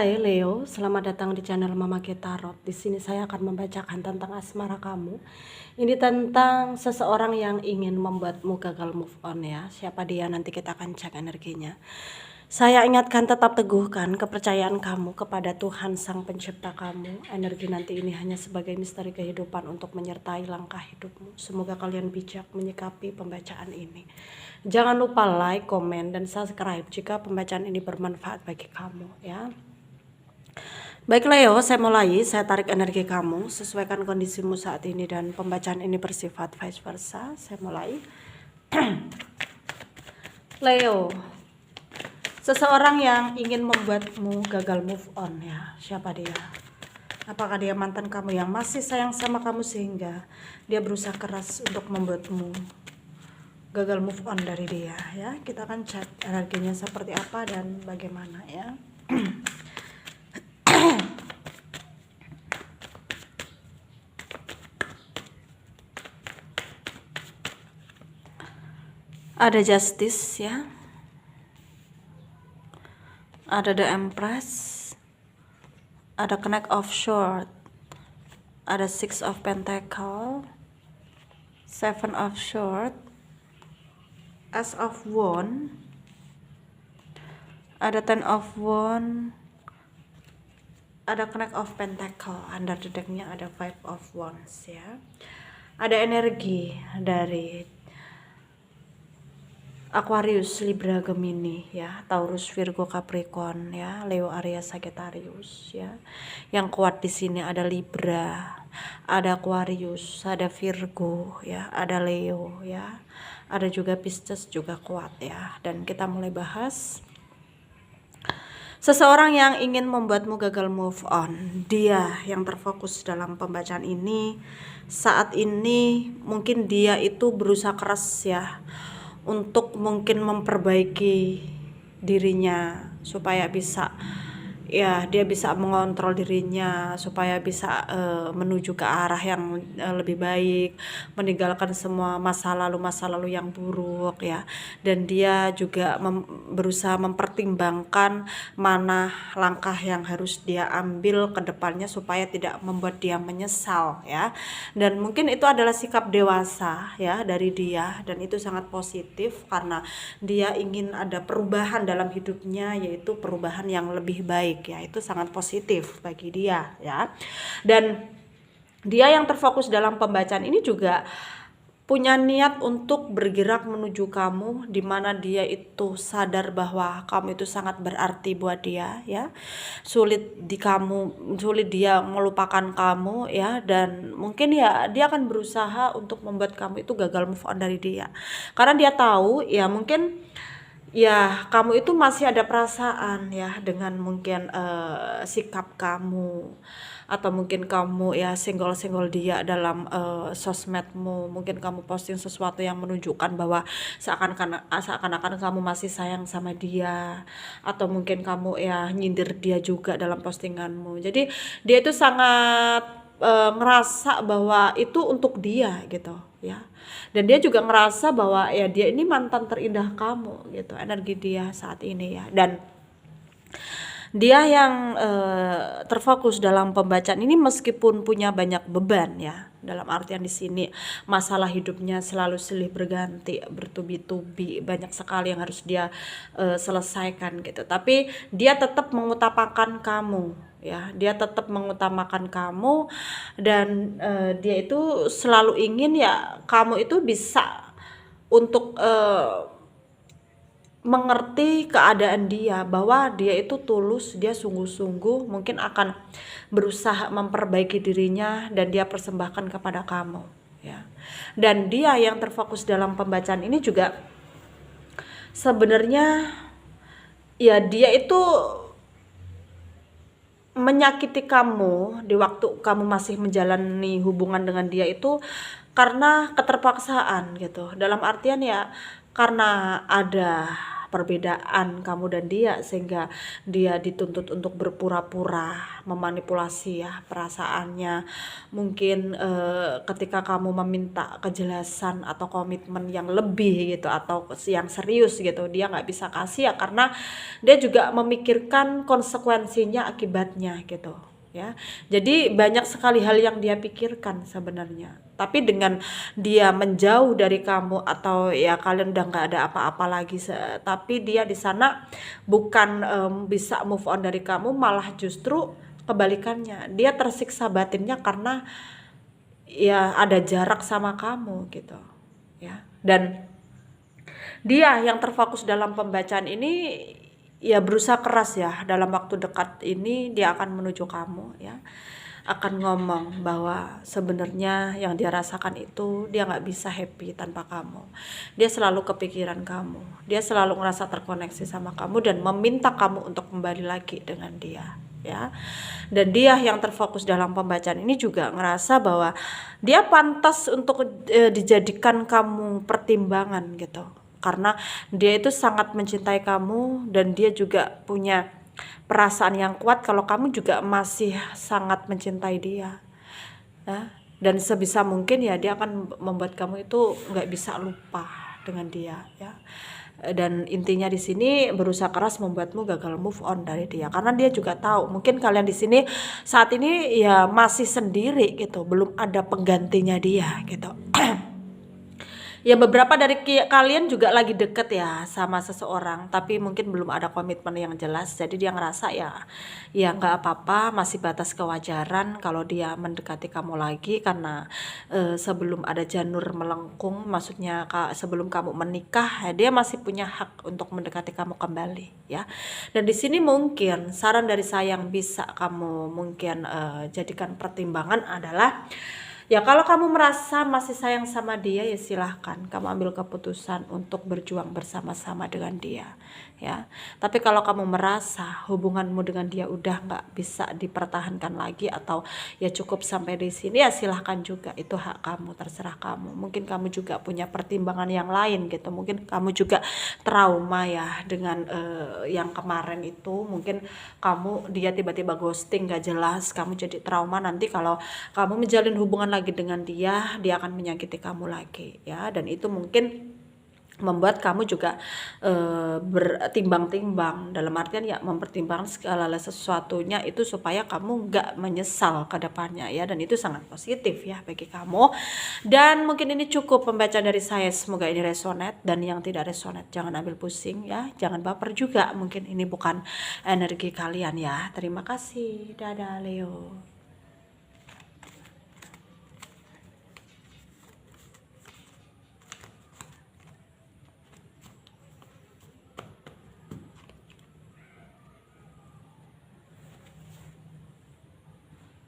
Hai Leo, selamat datang di channel Mama Tarot. Di sini saya akan membacakan tentang asmara kamu. Ini tentang seseorang yang ingin membuatmu gagal move on ya. Siapa dia, nanti kita akan cek energinya. Saya ingatkan, tetap teguhkan kepercayaan kamu kepada Tuhan Sang Pencipta kamu. Energi nanti ini hanya sebagai misteri kehidupan untuk menyertai langkah hidupmu. Semoga kalian bijak menyikapi pembacaan ini. Jangan lupa like, komen, dan subscribe jika pembacaan ini bermanfaat bagi kamu ya. Baik Leo, saya mulai. Saya tarik energi kamu, sesuaikan kondisimu saat ini, dan pembacaan ini bersifat vice versa. Saya mulai. Leo, seseorang yang ingin membuatmu gagal move on ya. Siapa dia? Apakah dia mantan kamu yang masih sayang sama kamu sehingga dia berusaha keras untuk membuatmu gagal move on dari dia ya? Kita akan cek energinya seperti apa dan bagaimana ya. Ada Justice ya, ada The Empress, ada Knight of Swords, ada Six of Pentacles, Seven of Swords, Ace of Wands, ada Ten of Wands, ada Knight of Pentacles. Under the decknya ada Five of Wands ya. Ada energi dari Aquarius, Libra, Gemini ya, Taurus, Virgo, Capricorn ya, Leo, Aries, Sagittarius ya. Yang kuat di sini ada Libra, ada Aquarius, ada Virgo ya, ada Leo ya. Ada juga Pisces juga kuat ya. Dan kita mulai bahas. Seseorang yang ingin membuatmu gagal move on. Dia yang terfokus dalam pembacaan ini saat ini, mungkin dia itu berusaha keras ya untuk mungkin memperbaiki dirinya supaya bisa ya, dia bisa mengontrol dirinya supaya bisa menuju ke arah yang lebih baik, meninggalkan semua masa lalu yang buruk ya. Dan dia juga berusaha mempertimbangkan mana langkah yang harus dia ambil ke depannya supaya tidak membuat dia menyesal ya. Dan mungkin itu adalah sikap dewasa ya dari dia, dan itu sangat positif karena dia ingin ada perubahan dalam hidupnya, yaitu perubahan yang lebih baik ya. Itu sangat positif bagi dia ya. Dan dia yang terfokus dalam pembacaan ini juga punya niat untuk bergerak menuju kamu, dimana dia itu sadar bahwa kamu itu sangat berarti buat dia ya. Sulit dia melupakan kamu ya, dan mungkin ya dia akan berusaha untuk membuat kamu itu gagal move on dari dia, karena dia tahu ya mungkin ya kamu itu masih ada perasaan ya dengan mungkin sikap kamu, atau mungkin kamu ya senggol-senggol dia dalam sosmedmu. Mungkin kamu posting sesuatu yang menunjukkan bahwa seakan-akan kamu masih sayang sama dia, atau mungkin kamu ya nyindir dia juga dalam postinganmu. Jadi dia itu sangat ngerasa bahwa itu untuk dia gitu ya. Dan dia juga ngerasa bahwa ya dia ini mantan terindah kamu gitu, energi dia saat ini ya. Dan dia yang terfokus dalam pembacaan ini meskipun punya banyak beban ya, dalam artian di sini masalah hidupnya selalu silih berganti, bertubi-tubi, banyak sekali yang harus dia selesaikan gitu. Tapi dia tetap mengutamakan kamu ya, dia tetap mengutamakan kamu, dan dia itu selalu ingin ya kamu itu bisa untuk mengerti keadaan dia, bahwa dia itu tulus, dia sungguh-sungguh mungkin akan berusaha memperbaiki dirinya, dan dia persembahkan kepada kamu ya. Dan dia yang terfokus dalam pembacaan ini juga sebenarnya ya dia itu menyakiti kamu di waktu kamu masih menjalani hubungan dengan dia itu karena keterpaksaan gitu, dalam artian ya karena ada perbedaan kamu dan dia sehingga dia dituntut untuk berpura-pura memanipulasi ya perasaannya. Mungkin ketika kamu meminta kejelasan atau komitmen yang lebih gitu atau yang serius gitu, dia nggak bisa kasih ya karena dia juga memikirkan konsekuensinya akibatnya gitu ya. Jadi banyak sekali hal yang dia pikirkan sebenarnya. Tapi dengan dia menjauh dari kamu atau ya kalian udah nggak ada apa-apa lagi, tapi dia di sana bukan bisa move on dari kamu, malah justru kebalikannya. Dia tersiksa batinnya karena ya ada jarak sama kamu gitu ya. Dan dia yang terfokus dalam pembacaan ini ya berusaha keras ya, dalam waktu dekat ini dia akan menuju kamu ya, akan ngomong bahwa sebenarnya yang dia rasakan itu dia nggak bisa happy tanpa kamu. Dia selalu kepikiran kamu, dia selalu ngerasa terkoneksi sama kamu dan meminta kamu untuk kembali lagi dengan dia ya. Dan dia yang terfokus dalam pembacaan ini juga ngerasa bahwa dia pantas untuk dijadikan kamu pertimbangan gitu, karena dia itu sangat mencintai kamu dan dia juga punya perasaan yang kuat kalau kamu juga masih sangat mencintai dia ya. Dan sebisa mungkin ya dia akan membuat kamu itu nggak bisa lupa dengan dia ya. Dan intinya di sini berusaha keras membuatmu gagal move on dari dia karena dia juga tahu mungkin kalian di sini saat ini ya masih sendiri gitu, belum ada penggantinya dia gitu. Ya beberapa dari kalian juga lagi deket ya sama seseorang tapi mungkin belum ada komitmen yang jelas, jadi dia ngerasa ya nggak apa-apa, masih batas kewajaran kalau dia mendekati kamu lagi karena sebelum ada janur melengkung, maksudnya sebelum kamu menikah ya, dia masih punya hak untuk mendekati kamu kembali ya. Dan di sini mungkin saran dari saya yang bisa kamu mungkin jadikan pertimbangan adalah ya kalau kamu merasa masih sayang sama dia ya silahkan kamu ambil keputusan untuk berjuang bersama-sama dengan dia ya. Tapi kalau kamu merasa hubunganmu dengan dia udah nggak bisa dipertahankan lagi atau ya cukup sampai di sini ya silahkan juga, itu hak kamu, terserah kamu. Mungkin kamu juga punya pertimbangan yang lain gitu, mungkin kamu juga trauma ya dengan yang kemarin itu, mungkin dia tiba-tiba ghosting gak jelas, kamu jadi trauma, nanti kalau kamu menjalin hubungan lagi dengan dia akan menyakiti kamu lagi ya. Dan itu mungkin membuat kamu juga bertimbang-timbang, dalam artian ya mempertimbangkan segala sesuatunya itu supaya kamu nggak menyesal ke depannya ya. Dan itu sangat positif ya bagi kamu. Dan mungkin ini cukup pembacaan dari saya, semoga ini resonate, dan yang tidak resonate jangan ambil pusing ya, jangan baper juga, mungkin ini bukan energi kalian ya. Terima kasih, dadah Leo.